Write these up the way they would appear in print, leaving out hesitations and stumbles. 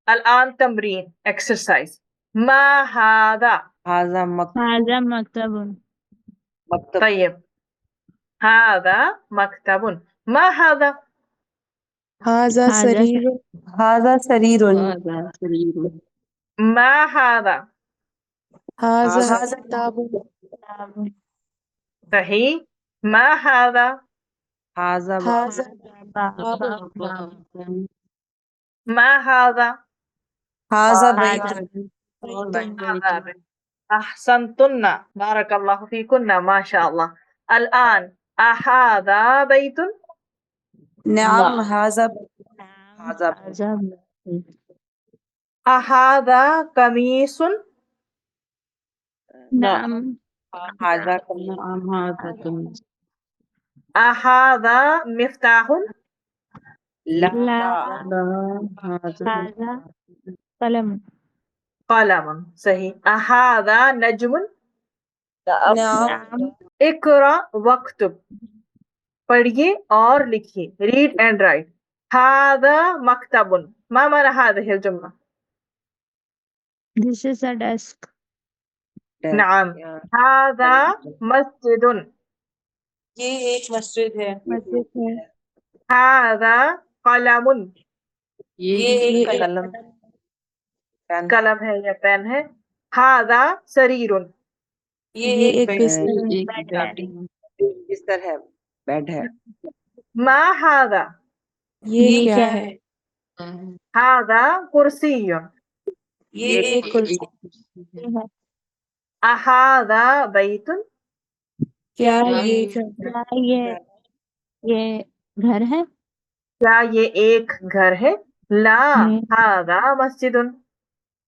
الآن تمرین exercise. ما هذا. هذا هذا مكتب. مکتب. طيب هذا مكتب. ما هذا. هذا سرير. هذا سرير. هذا سرير. ما هذا. هذا كتاب. صحیح. ما هذا. هذا هذا ما هذا. هذا هذا بيت. هذا بيت. أحسنتن بارك الله فيكن ما شاء الله. الآن أهذا بيت. نعم هذا هذا أهذا قميص. نعم هذا نعم هذا قميص. أهذا مفتاح. لا لا هذا قلم. قلم. صحیح. أهذا نجم. نعم اقرأ واکتب. پڑھیے اور لکھیے. read and write. هذا مكتب. ما معنى هذه الجملة؟ This is a desk. نعم. هذا مسجد. یہ ایک مسجد ہے. مسجد ہے. هذا قلم. یہ ایک قلم قلم ہے یا پین ہے. هذا سرير. یہ ایک بستر ہے بیڈ ہے. ما هذا. یہ کیا ہے؟ هذا كرسي. یہ ایک کرسی. أهذا بيت. کیا یہ کیا یہ گھر ہے؟ کیا یہ ایک گھر ہے؟ لا نہیں. هذا مسجد.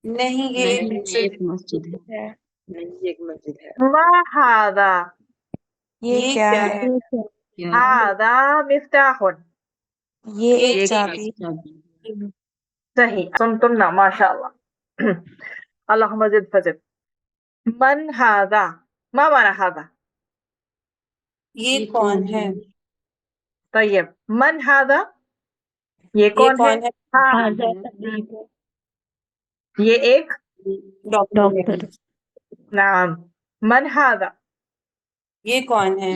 نہیں یہ ایک ایک مسجد ہے. نہیں یہ ایک مسجد ہے. ما هذا. یہ کیا ہے؟ هذا مفتاح. یہ ایک چابی. صحیح. سنتم نا ما شاء الله. اللهم زد فزد. من هذا. ما معنى هذا. یہ کون ہے؟ طيب من هذا. یہ کون ہے؟ ہاں. یہ ایک. ڈاکٹر. نعم. من هذا. یہ کون ہے؟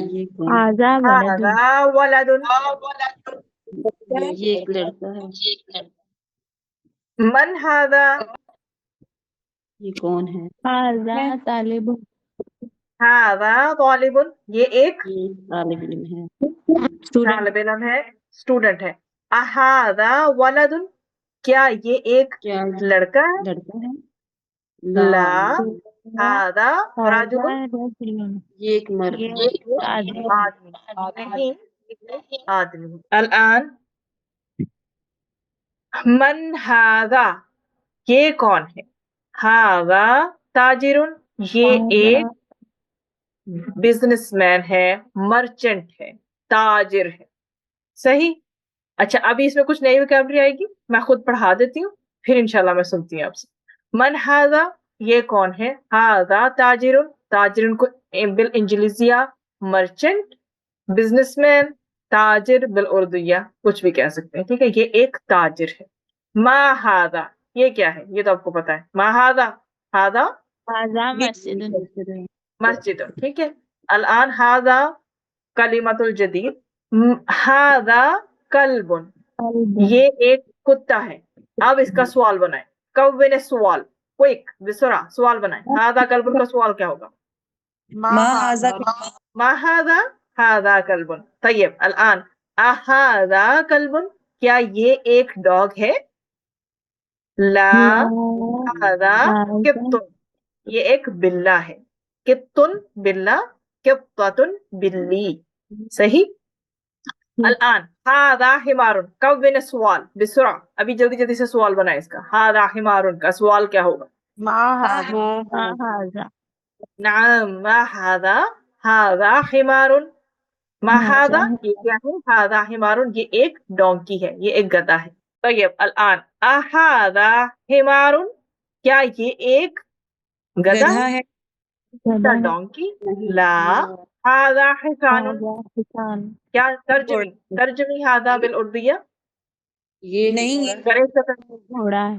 هذا ولد. هذا ولد. یہ ایک لڑکا ہے. من هذا. یہ کون ہے؟ هذا طالب. هذا طالب. یہ ایک طالب علم ہے. طالب علم ہے. اسٹوڈنٹ ہے. هذا ولد. کیا یہ ایک لڑکا ہے؟ لڑکا ہے. لا هذا رجل. یہ ایک مرد. آدمی. نہیں آدمی. الآن من هذا. یہ کون ہے؟ هذا تاجر. یہ ایک بزنس مین ہے، مرچنٹ ہے، تاجر ہے. صحیح. اچھا ابھی اس میں کچھ نئی ویکیبلری آئے گی، میں خود پڑھا دیتی ہوں پھر انشاءاللہ میں سنتی ہوں آپ سے. من هذا. یہ کون ہے؟ هذا تاجر. تاجر کو بالانجلیزیہ مرچنٹ، بزنس مین، تاجر بالاردویہ کچھ بھی کہہ سکتے ہیں. ٹھیک ہے. یہ ایک تاجر ہے. ما هذا. یہ کیا ہے؟ یہ تو آپ کو پتا ہے. ما هذا. هذا مسجد. مسجد. ٹھیک ہے. الان هذا کلمۃ الجدید. هذا کلب. یہ ایک کتا ہے. اب اس کا سوال بنائیں. کون سوال کوئک بسرعہ سوال بنائیں. هذا کلب کا سوال کیا ہوگا؟ ما هذا ما هذا. هذا کلب. طیب الان هذا کلب. کیا یہ ایک ڈاگ ہے؟ لا هذا قط. یہ ایک بلا ہے. قط بلا، قطۃ بلی. صحیح. الان هذا حمار. کون سوال بسرعہ ابھی جلدی جلدی سے سوال بنائے اس کا. هذا حمار کا سوال کیا ہوگا؟ هذا. نعم ما هذا. هذا حمار. ما هذا یہ کیا ہے؟ هذا حمار. یہ ایک ڈونکی ہے، یہ ایک گدھا ہے. طیب الان هذا حمار. کیا یہ ایک گدھا ہے؟ ڈونکی. لا هذا حصان. کیا ترجمی هذا بالاردیہ. یہ نہیں کرے سکتے. گھوڑا ہے.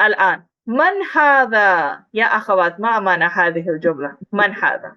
الآن من هذا يا أخوات؟ ما معنى هذه الجملة؟ من هذا؟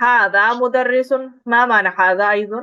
هذا مدرس. ما معنى هذا أيضا؟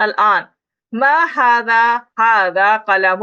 الآن ما هذا؟ هذا قلم।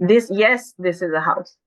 this yes this is a house.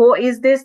who is this?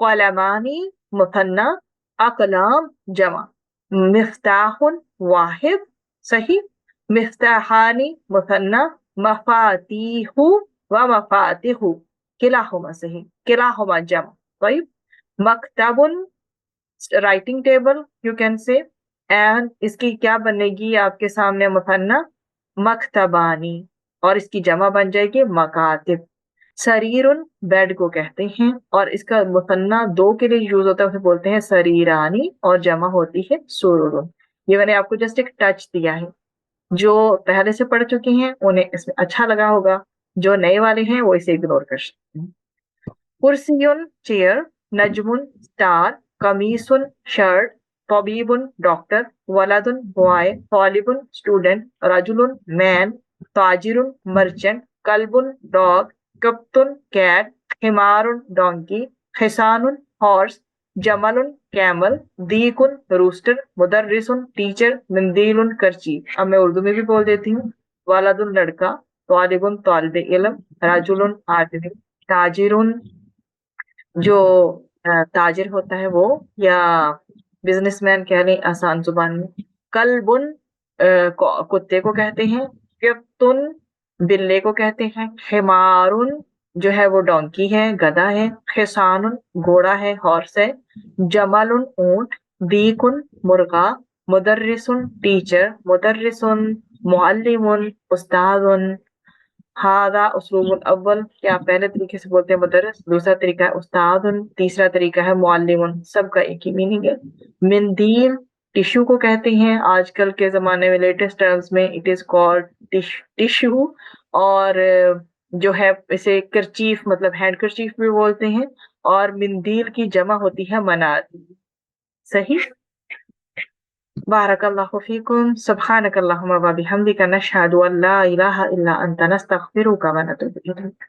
قلمانی مثنى اقلام جمع مفتاح واحد صحیح مفتاحانی مثنى مفاتيح ومفاتيح كلاهما صحیح كلاهما جمع طيب مکتب writing table you can say and اس کی کیا بنے گی آپ کے سامنے مثنیٰ مکتبانی اور اس کی جمع بن جائے گی مکاتب سریرن بیڈ کو کہتے ہیں اور اس کا مثنیٰ دو کے لیے یوز ہوتا ہے اسے بولتے ہیں سریرانی اور جمع ہوتی ہے سرورن یہ میں نے آپ کو جسٹ ایک ٹچ دیا ہے جو پہلے سے پڑھ چکے ہیں انہیں اس میں اچھا لگا ہوگا جو نئے والے ہیں وہ اسے اگنور کر سکتے ہیں کرسیون چیئر نجمن اسٹار قمیصن شرٹ طبیبن ڈاکٹر ولدن بوائے طالبن اسٹوڈنٹ رجلن مین تاجرن مرچنٹ کلبن ڈاگ کپتن کیٹ حمارن ڈونکی حسانن ہارس جملن کیمل دیکن روسٹر مدرسن ٹیچر مندیلن کرچی اب میں اردو میں بھی بول دیتی ہوں ولدن لڑکا طالبن طالب علم رجلن آدمی تاجرن جو تاجر ہوتا ہے وہ یا بزنس مین کہہ لیں آسان زبان میں کلبن کتے کو کہتے ہیں کپتن بلے کو کہتے ہیں حمارن جو ہے وہ ڈونکی ہے گدھا ہے حسانن گھوڑا ہے ہارس ہے جملن اونٹ دیکن مرغا مدرسن ٹیچر مدرسن معلمن استاذن ہاذا اسلوب الاول کیا پہلے طریقے سے بولتے ہیں مدرس دوسرا طریقہ ہے استاد تیسرا طریقہ ہے معلم سب کا ایک ہی میننگ ہے مندیل ٹیشو کو کہتے ہیں آج کل کے زمانے میں لیٹسٹ ٹرمز میں اٹ از کالڈ ٹیشو اور جو ہے اسے کرچیف مطلب ہینڈ کرچیف بھی بولتے ہیں اور مندیل کی جمع ہوتی ہے منادیل صحیح بارک اللہ فیکم سبحانک اللہم و بحمدک نشہد ان لا الہ الا انت نستغفرک و نتوب الیک